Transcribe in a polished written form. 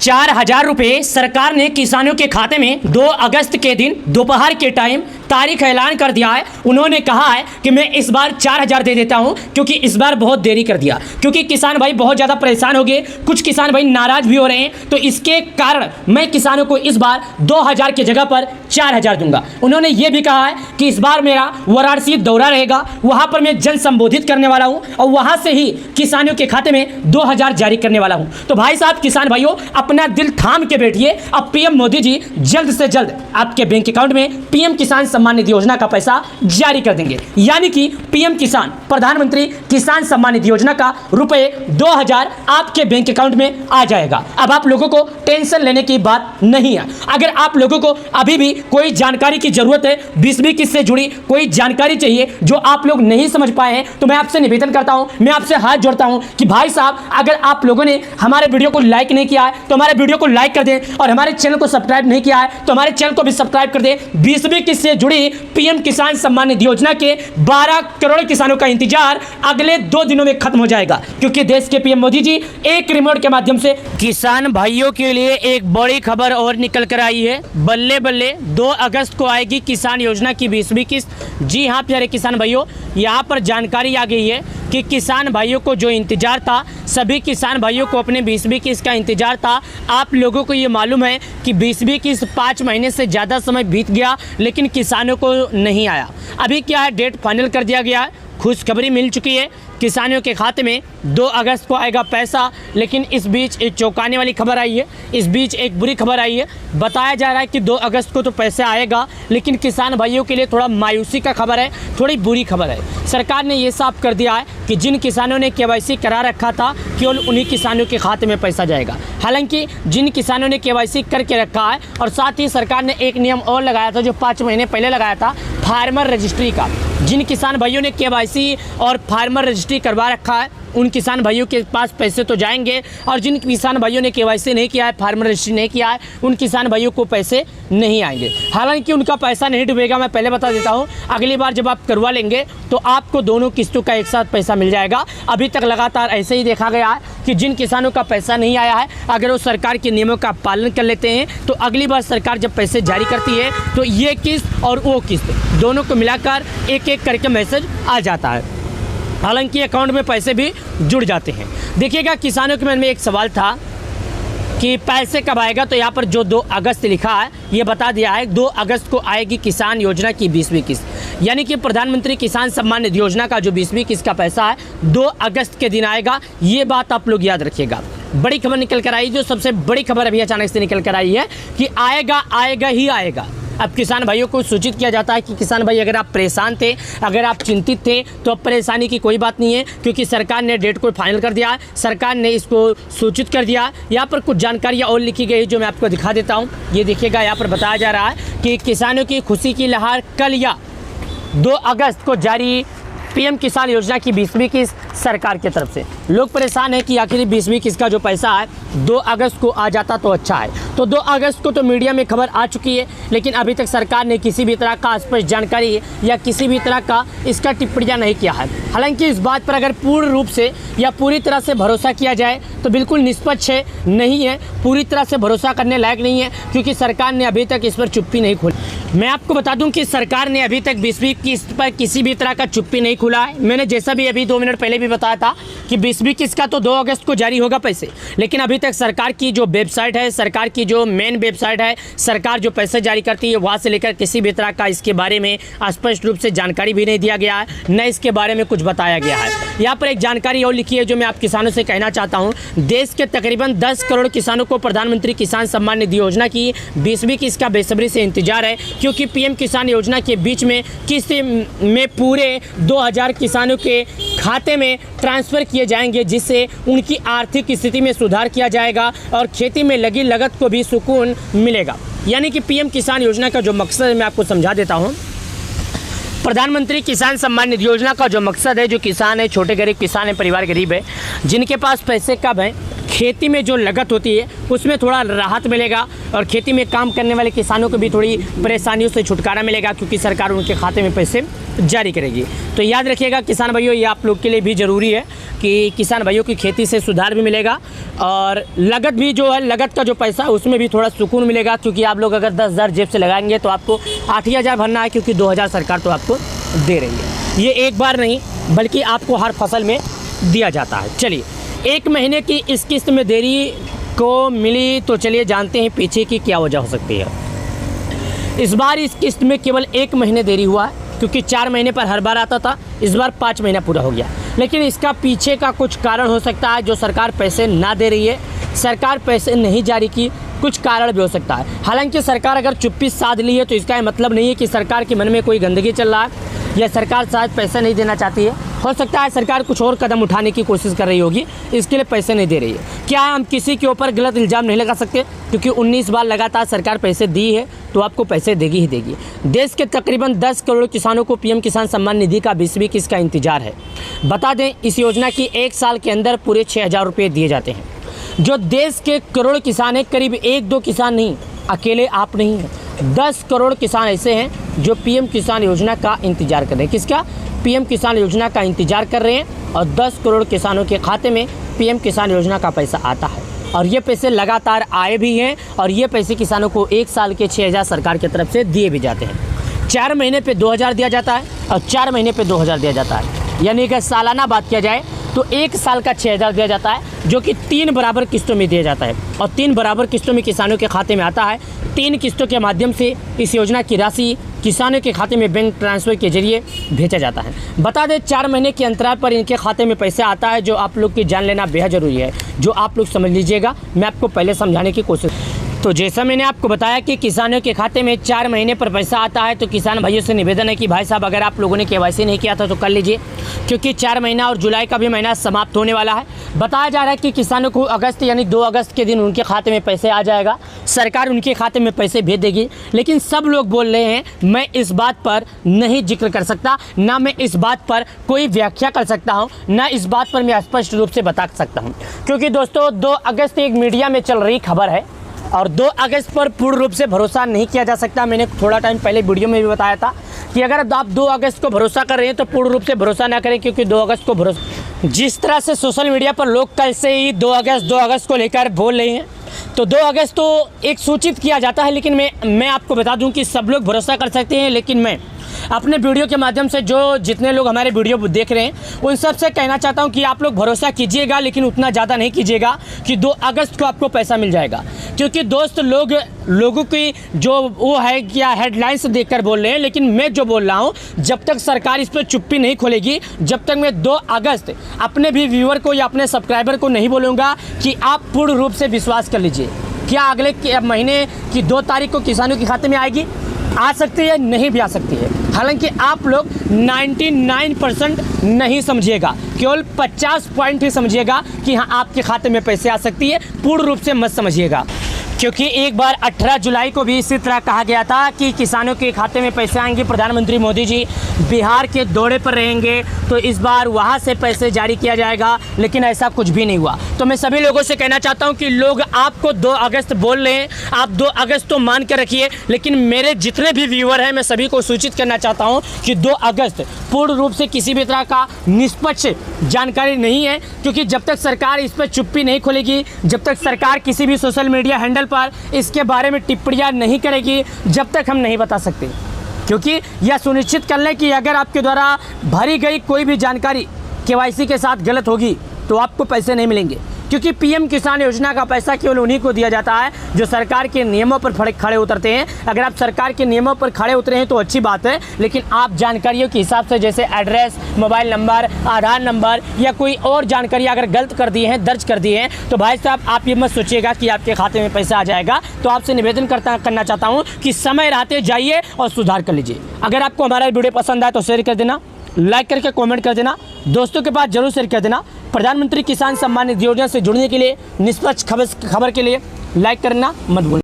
4,000 रुपए सरकार ने किसानों के खाते में 2 अगस्त के दिन दोपहर के टाइम तारीख ऐलान कर दिया है। उन्होंने कहा है कि मैं इस बार 4,000 दे देता हूं क्योंकि इस बार बहुत देरी कर दिया, क्योंकि किसान भाई बहुत ज़्यादा परेशान हो गए, कुछ किसान भाई नाराज भी हो रहे हैं। तो इसके कारण मैं किसानों को इस बार 2,000 की जगह पर 4,000 दूंगा। उन्होंने ये भी कहा है कि इस बार मेरा वाराणसी दौरा रहेगा, वहाँ पर मैं जन संबोधित करने वाला हूँ और वहाँ से ही किसानों के खाते में 2,000 जारी करने वाला हूँ। तो भाई साहब किसान भाइयों अपना दिल थाम के बैठिए। अब पीएम मोदी जी जल्द से जल्द आपके बैंक अकाउंट में पीएम किसान सम्मान निधि योजना का पैसा जारी कर देंगे, यानी कि पीएम किसान प्रधानमंत्री किसान सम्मान निधि योजना का रुपए 2,000 आपके बैंक अकाउंट में आ जाएगा। अब आप लोगों को टेंशन लेने की बात नहीं है। अगर आप लोगों को अभी भी कोई जानकारी की जरूरत है, 20 किस्त से जुड़ी कोई जानकारी चाहिए जो आप लोग नहीं समझ पाए हैं, तो मैं आपसे निवेदन करता हूं, मैं आपसे हाथ जोड़ता हूं कि भाई साहब अगर आप लोगों ने हमारे वीडियो को लाइक नहीं किया है तो हमारे वीडियो को लाइक कर दें और हमारे चैनल को सब्सक्राइब नहीं किया है तो हमारे चैनल को भी सब्सक्राइब कर दें। 20 किस्त से जुड़ी पीएम किसान सम्मान निधि योजना के 12 करोड़ किसानों का इंतजार अगले 2 दिनों में खत्म हो जाएगा, क्योंकि देश के पीएम मोदी जी एक रिमोट के माध्यम से किसान भाइयों के लिए एक बड़ी खबर और निकल कर आई है। बल्ले बल्ले 2 अगस्त को आएगी किसान योजना की 20वीं किस्त। जी हाँ प्यारे किसान भाइयों, यहाँ पर जानकारी आ गई है कि किसान भाइयों को जो इंतजार था, सभी किसान भाइयों को अपने 20वीं किस्त का इंतजार था। आप लोगों को ये मालूम है कि 20वीं किस्त 5 महीने से ज़्यादा समय बीत गया लेकिन किसानों को नहीं आया। अभी क्या है, डेट फाइनल कर दिया गया है, खुशखबरी मिल चुकी है, किसानों के खाते में 2 अगस्त को आएगा पैसा। लेकिन इस बीच एक चौंकाने वाली खबर आई है, इस बीच एक बुरी खबर आई है। बताया जा रहा है कि 2 अगस्त को तो पैसा आएगा, लेकिन किसान भाइयों के लिए थोड़ा मायूसी का खबर है, थोड़ी बुरी खबर है। सरकार ने ये साफ कर दिया है कि जिन किसानों ने केवाईसी करा रखा था केवल उन्हीं किसानों के खाते में पैसा जाएगा। हालांकि जिन किसानों ने केवाईसी करके रखा है, और साथ ही सरकार ने एक नियम और लगाया था जो 5 महीने पहले लगाया था, फार्मर रजिस्ट्री का। जिन किसान भाइयों ने केवाईसी और फार्मर रजिस्ट्री करवा रखा है उन किसान भाइयों के पास पैसे तो जाएंगे, और जिन किसान भाइयों ने केवाईसी नहीं किया है, फार्मर रजिस्ट्री नहीं किया है, उन किसान भाइयों को पैसे नहीं आएंगे। हालांकि उनका पैसा नहीं डूबेगा, मैं पहले बता देता हूं। अगली बार जब आप करवा लेंगे तो आपको दोनों किस्तों का एक साथ पैसा मिल जाएगा। अभी तक लगातार ऐसे ही देखा गया है कि जिन किसानों का पैसा नहीं आया है, अगर वो सरकार के नियमों का पालन कर लेते हैं तो अगली बार सरकार जब पैसे जारी करती है तो ये किस्त और वो किस्त दोनों को मिलाकर एक एक करके मैसेज आ जाता है। हालांकि अकाउंट में पैसे भी जुड़ जाते हैं। देखिएगा, किसानों के मन में एक सवाल था कि पैसे कब आएगा, तो यहाँ पर जो 2 अगस्त लिखा है ये बता दिया है 2 अगस्त को आएगी किसान योजना की 20वीं किस्त, यानी कि प्रधानमंत्री किसान सम्मान निधि योजना का जो 20वीं किस्त का पैसा है 2 अगस्त के दिन आएगा। ये बात आप लोग याद रखिएगा। बड़ी खबर निकल कर आई, जो सबसे बड़ी खबर अभी अचानक से निकल कर आई है कि आएगा आएगा ही आएगा। अब किसान भाइयों को सूचित किया जाता है कि किसान भाई अगर आप परेशान थे, अगर आप चिंतित थे तो अब परेशानी की कोई बात नहीं है, क्योंकि सरकार ने डेट को फाइनल कर दिया है, सरकार ने इसको सूचित कर दिया। यहाँ पर कुछ जानकारियाँ और लिखी गई जो मैं आपको दिखा देता हूँ। ये देखिएगा, यहाँ पर बताया जा रहा है कि किसानों की खुशी की लहर कल या 2 अगस्त को जारी पीएम किसान योजना की 20वीं किस्त सरकार की तरफ से। लोग परेशान हैं कि आखिर 20वीं किस्त का जो पैसा है 2 अगस्त को आ जाता तो अच्छा है। तो 2 अगस्त को तो मीडिया में खबर आ चुकी है, लेकिन अभी तक सरकार ने किसी भी तरह का स्पष्ट जानकारी या किसी भी तरह का इसका टिप्पणियाँ नहीं किया है। हालांकि इस बात पर अगर पूर्ण रूप से या पूरी तरह से भरोसा किया जाए तो बिल्कुल निष्पक्ष नहीं है, पूरी तरह से भरोसा करने लायक नहीं है, क्योंकि सरकार ने अभी तक इस पर चुप्पी नहीं खोली। मैं आपको बता दूं कि सरकार ने अभी तक 20वीं किस्त पर किसी भी तरह का चुप्पी नहीं खुला है। मैंने जैसा भी अभी 2 मिनट पहले भी बताया था कि 20वीं किस्त का तो 2 अगस्त को जारी होगा पैसे, लेकिन अभी तक सरकार की जो वेबसाइट है, सरकार की जो मेन वेबसाइट है, सरकार जो पैसे जारी करती है वहाँ से लेकर किसी भी तरह का इसके बारे में स्पष्ट रूप से जानकारी भी नहीं दिया गया है, न इसके बारे में कुछ बताया गया है। यहाँ पर एक जानकारी और लिखी है जो मैं आप किसानों से कहना चाहता हूँ। देश के तकरीबन 10 करोड़ किसानों को प्रधानमंत्री किसान सम्मान निधि योजना की 20वीं किस्त का बेसब्री से इंतजार है, क्योंकि पीएम किसान योजना के बीच में किस्त में पूरे 2,000 किसानों के खाते में ट्रांसफ़र किए जाएंगे, जिससे उनकी आर्थिक स्थिति में सुधार किया जाएगा और खेती में लगी लागत को भी सुकून मिलेगा। यानी कि पीएम किसान योजना का जो मकसद है मैं आपको समझा देता हूँ। प्रधानमंत्री किसान सम्मान निधि योजना का जो मकसद है, जो किसान है, छोटे गरीब किसान है, परिवार गरीब है, जिनके पास पैसे कब हैं, खेती में जो लागत होती है उसमें थोड़ा राहत मिलेगा और खेती में काम करने वाले किसानों को भी थोड़ी परेशानियों से छुटकारा मिलेगा, क्योंकि सरकार उनके खाते में पैसे जारी करेगी। तो याद रखिएगा किसान भाइयों, ये आप लोग के लिए भी ज़रूरी है कि किसान भाइयों की खेती से सुधार भी मिलेगा और लागत भी जो है, लागत का जो पैसा है उसमें भी थोड़ा सुकून मिलेगा, क्योंकि आप लोग अगर 10,000 जेब से लगाएंगे तो आपको 8,000 भरना है, क्योंकि 2,000 सरकार तो आपको दे रही है। ये एक बार नहीं बल्कि आपको हर फसल में दिया जाता है। चलिए, 1 महीने की इस किस्त में देरी को मिली, तो चलिए जानते हैं पीछे की क्या वजह हो सकती है। इस बार इस किस्त में केवल 1 महीने देरी हुआ है, क्योंकि 4 महीने पर हर बार आता था, इस बार 5 महीना पूरा हो गया। लेकिन इसका पीछे का कुछ कारण हो सकता है, जो सरकार पैसे ना दे रही है, सरकार पैसे नहीं जारी की, कुछ कारण भी हो सकता है। हालांकि सरकार अगर चुप्पी साध ली है तो इसका मतलब नहीं है कि सरकार के मन में कोई गंदगी चल रहा है या सरकार शायद पैसे नहीं देना चाहती है। हो सकता है सरकार कुछ और कदम उठाने की कोशिश कर रही होगी, इसके लिए पैसे नहीं दे रही है। क्या हम किसी के ऊपर गलत इल्ज़ाम नहीं लगा सकते, क्योंकि 19 बार लगातार सरकार पैसे दी है तो आपको पैसे देगी ही देगी। देश के तकरीबन 10 करोड़ किसानों को पीएम किसान सम्मान निधि का 20वीं किस्त का इंतजार है। बता दें, इस योजना की 1 साल के अंदर पूरे 6,000 रुपये दिए जाते हैं। जो देश के करोड़ किसान हैं, करीब 1-2 किसान नहीं, अकेले आप नहीं हैं, 10 करोड़ किसान ऐसे हैं जो पीएम किसान योजना का इंतजार कर रहे हैं। किसका? पीएम किसान योजना का इंतजार कर रहे हैं और 10 करोड़ किसानों के खाते में पीएम किसान योजना का पैसा आता है और ये पैसे लगातार आए भी हैं और ये पैसे किसानों को 1 साल के 6,000 सरकार की तरफ से दिए भी जाते हैं। 4 महीने पे 2,000 दिया जाता है और 4 महीने पे 2,000 दिया जाता है, यानी कि सालाना बात किया जाए तो 1 साल का 6,000 दिया जाता है, जो कि 3 बराबर किस्तों में दिया जाता है और 3 बराबर किस्तों में किसानों के खाते में आता है। 3 किस्तों के माध्यम से इस योजना की राशि किसानों के खाते में बैंक ट्रांसफ़र के जरिए भेजा जाता है। बता दें, 4 महीने के अंतराल पर इनके खाते में पैसे आता है, जो आप लोग की जान लेना बेहद ज़रूरी है, जो आप लोग समझ लीजिएगा। मैं आपको पहले समझाने की कोशिश। तो जैसा मैंने आपको बताया कि किसानों के खाते में 4 महीने पर पैसा आता है, तो किसान भाइयों से निवेदन है कि भाई साहब, अगर आप लोगों ने केवाईसी नहीं किया था तो कर लीजिए, क्योंकि 4 महीना और जुलाई का भी महीना समाप्त होने वाला है। बताया जा रहा है कि किसानों को अगस्त यानी 2 अगस्त के दिन उनके खाते में पैसे आ जाएगा, सरकार उनके खाते में पैसे भेज देगी। लेकिन सब लोग बोल रहे हैं, मैं इस बात पर नहीं जिक्र कर सकता, ना मैं इस बात पर कोई व्याख्या कर सकता हूँ, ना इस बात पर मैं स्पष्ट रूप से बता सकता हूँ, क्योंकि दोस्तों 2 अगस्त एक मीडिया में चल रही खबर है और 2 अगस्त पर पूर्ण रूप से भरोसा नहीं किया जा सकता। मैंने थोड़ा टाइम पहले वीडियो में भी बताया था कि अगर आप 2 अगस्त को भरोसा कर रहे हैं तो पूर्ण रूप से भरोसा ना करें, क्योंकि 2 अगस्त को भरोसा, जिस तरह से सोशल मीडिया पर लोग कल से ही 2 अगस्त को लेकर बोल रहे हैं, तो 2 अगस्त तो एक सूचित किया जाता है। लेकिन मैं आपको बता दूं कि सब लोग भरोसा कर सकते हैं, लेकिन मैं अपने वीडियो के माध्यम से जितने लोग हमारे वीडियो देख रहे हैं उन सब से कहना चाहता हूं कि आप लोग भरोसा कीजिएगा, लेकिन उतना ज़्यादा नहीं कीजिएगा कि 2 अगस्त को आपको पैसा मिल जाएगा। क्योंकि दोस्त लोगों की जो वो है क्या हेडलाइंस देखकर बोल रहे हैं, लेकिन मैं जो बोल रहा हूं, जब तक सरकार इस पर चुप्पी नहीं खोलेगी, जब तक मैं 2 अगस्त अपने भी व्यूअर को या अपने सब्सक्राइबर को नहीं बोलूँगा कि आप पूर्ण रूप से विश्वास कर लीजिए। क्या अगले महीने की 2 तारीख को किसानों के खाते में आएगी? आ सकती है, नहीं भी आ सकती है। हालांकि आप लोग 99% नहीं समझिएगा, केवल 50 पॉइंट ही समझिएगा कि हाँ आपके खाते में पैसे आ सकती है, पूर्ण रूप से मत समझिएगा। क्योंकि एक बार 18 जुलाई को भी इसी तरह कहा गया था कि किसानों के खाते में पैसे आएंगे, प्रधानमंत्री मोदी जी बिहार के दौरे पर रहेंगे तो इस बार वहां से पैसे जारी किया जाएगा, लेकिन ऐसा कुछ भी नहीं हुआ। तो मैं सभी लोगों से कहना चाहता हूं कि लोग आपको 2 अगस्त बोल रहे हैं, आप 2 अगस्त तो मान कर रखिए, लेकिन मेरे जितने भी व्यूअर हैं मैं सभी को सूचित करना चाहता हूँ कि 2 अगस्त पूर्ण रूप से किसी भी तरह का निष्पक्ष जानकारी नहीं है, क्योंकि जब तक सरकार इस पर चुप्पी नहीं खोलेगी, जब तक सरकार किसी भी सोशल मीडिया हैंडल पर इसके बारे में टिप्पणियां नहीं करेगी, जब तक हम नहीं बता सकते। क्योंकि यह सुनिश्चित कर लें कि अगर आपके द्वारा भरी गई कोई भी जानकारी केवाईसी के साथ गलत होगी तो आपको पैसे नहीं मिलेंगे, क्योंकि पीएम किसान योजना का पैसा केवल उन्हीं को दिया जाता है जो सरकार के नियमों पर खड़े उतरते हैं। अगर आप सरकार के नियमों पर खड़े उतरे हैं तो अच्छी बात है, लेकिन आप जानकारियों के हिसाब से, जैसे एड्रेस, मोबाइल नंबर, आधार नंबर या कोई और जानकारी अगर गलत कर दी है, दर्ज कर दी है, तो भाई साहब आप ये मत सोचिएगा कि आपके खाते में पैसा आ जाएगा। तो आपसे निवेदन करना चाहता हूँ कि समय रहते जाइए और सुधार कर लीजिए। अगर आपको हमारा वीडियो पसंद आए तो शेयर कर देना, लाइक करके कमेंट कर देना, दोस्तों के पास जरूर शेयर कर देना। प्रधानमंत्री किसान सम्मान निधि योजना से जुड़ने के लिए, निष्पक्ष खबर के लिए लाइक करना मत भूलना।